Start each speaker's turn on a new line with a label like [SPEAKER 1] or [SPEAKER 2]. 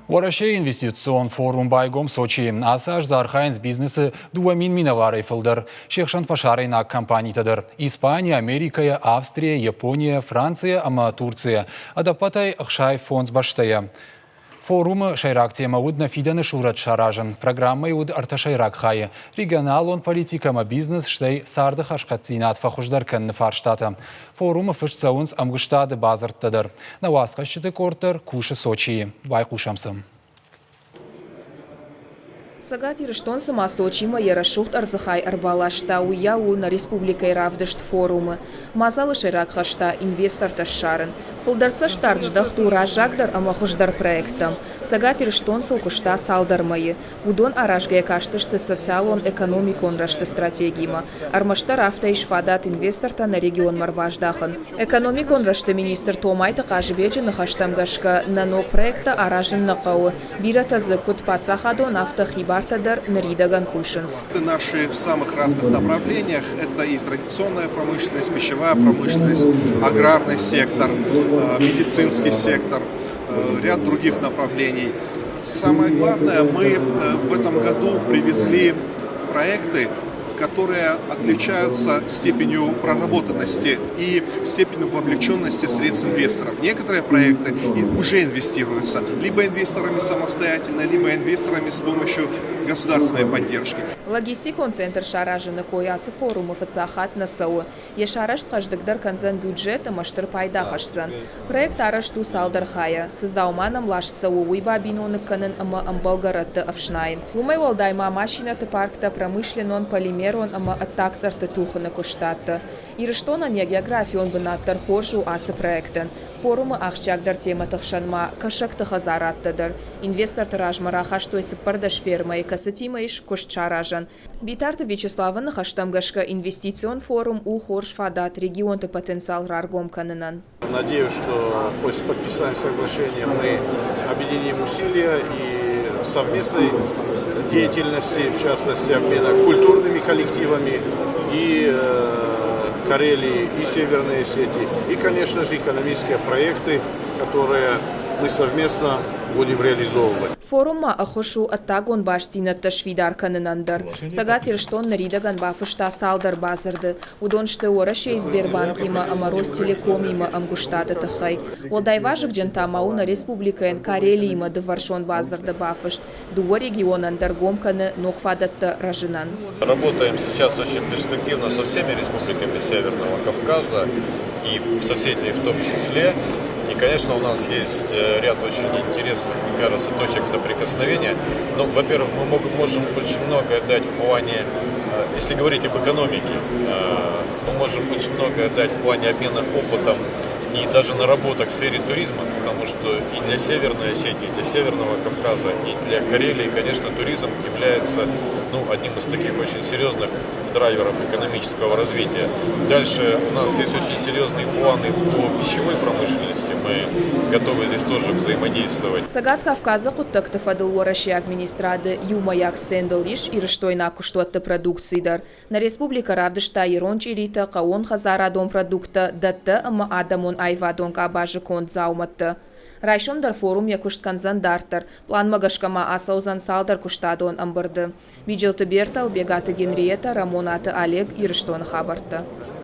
[SPEAKER 1] Вараше инвестицион форум байгом Сочи. Асаж зархайнс бизнесы дуамин миноварей филдер. Шехшан фашарей на компаниятадыр. Испания, Америка, Австрия, Япония, Франция, ама Турция. Адапатай ахшай фондс баштая. Форум шайрак тема уд нафиданы шурат шаражан. Программа уд арташайрак хае. Регионал он политикама бизнес штей сарды хашкатзинат фахуждар кенны фарштата. Форум фышцаунс амгуштады базарттадыр. Навасқашчыты кортыр куши Сочи. Вай кушамсым.
[SPEAKER 2] Сагат Ирыштон сама Сочима ярашухт арзахай арбалашта уяу на республикой равдышт форумы. Мазалы ширак хашта инвестор ташшарын. Фулдарса штардждах тура жагдар амахуждар проектам. Сагат Ирыштон сылкушта салдармайы. Удон аражгая каштышты социалон экономикон рашты стратегима. Армашта рафта ишфадат инвесторта на регион марбаждахан. Экономикон рашты министр Томайта кажбеджи на хаштамгашка на но проекта аражен накау. Бирата закут пацахадо нафтахи Бартадар Наридаган Кушинс.
[SPEAKER 3] Наши в самых разных направлениях – это и традиционная промышленность, пищевая промышленность, аграрный сектор, медицинский сектор, ряд других направлений. Самое главное, мы в этом году привезли проекты, которые отличаются степенью проработанности и степенью вовлеченности средств инвесторов. Некоторые проекты уже инвестируются либо инвесторами самостоятельно, либо инвесторами с помощью государственной поддержки.
[SPEAKER 2] Логистикон центр шаражины коясы форумы фацахат на САУ. Ешараш каждыгдар канзан бюджета маштыр пайда хашсан. Проект арашту салдархая. Сызауманом лаш САУ уйбабиноны канын ама амбалгаратты авшнайн. Умай волдайма машинаты паркта промышленон полимер он ама аттакцарты туханы куштатты. Ирыштона не географион бынаттар хоржу асы проектен. Форумы ахчагдар тема тахшанма кашакты хазараттыдыр. Инвестор таражмара хаштойсы пардаш фермай касатима иш кушчаражан. Битарты Вячеславаны хаштамгашка инвестицион форум у хорж фадат регионты потенциал раргом канынан.
[SPEAKER 4] Надеюсь, что после подписания соглашения мы объединим усилия и совместной деятельности, в частности обмена культурными коллективами и Карелии, и Северной Осетии, и, конечно же, экономические проекты, которые мы совместно будем реализовывать.
[SPEAKER 2] Форума ахошу аттагон баштина ташвидар канынандар. Сагат Ирыштон наридаган бафышта салдар базарды. Удоншты ораше Сбербанкима ама Ростелекомима амгуштата тахай. Олдайважык джентамау на республикаен Карелиима дываршон базарды бафышт. Дуа регионан даргомканы нокфадатта ражинан.
[SPEAKER 5] Работаем сейчас очень перспективно со всеми республиками Северного Кавказа и соседей в том числе. И, конечно, у нас есть ряд очень интересных, мне кажется, точек соприкосновения. Ну, во-первых, мы можем очень многое дать в плане, если говорить об экономике, мы можем очень многое дать в плане обмена опытом и даже наработок в сфере туризма, потому что и для Северной Осетии, и для Северного Кавказа, и для Карелии, конечно, туризм является одним из таких очень серьезных драйверов экономического развития. Дальше у нас есть очень серьезные планы по пищевой промышленности. Мы готовы здесь тоже взаимодействовать.
[SPEAKER 2] Сагат Кавказа куттакты фадыл уараши администрады юмаяк стендл иш ирыштойна куштуатты продукцийдар. На республика равдышта иронч ирита каон хазара дом продукта датта ама адамон айвадон кабажы конт зауматты. Райшондар форум якушт канзан дартар, план магашкама асаузан салдар куштадон амбарды. Виджелты Бертал, Бегаты Генриета, Рамонаты Олег Ирыштон хабарты.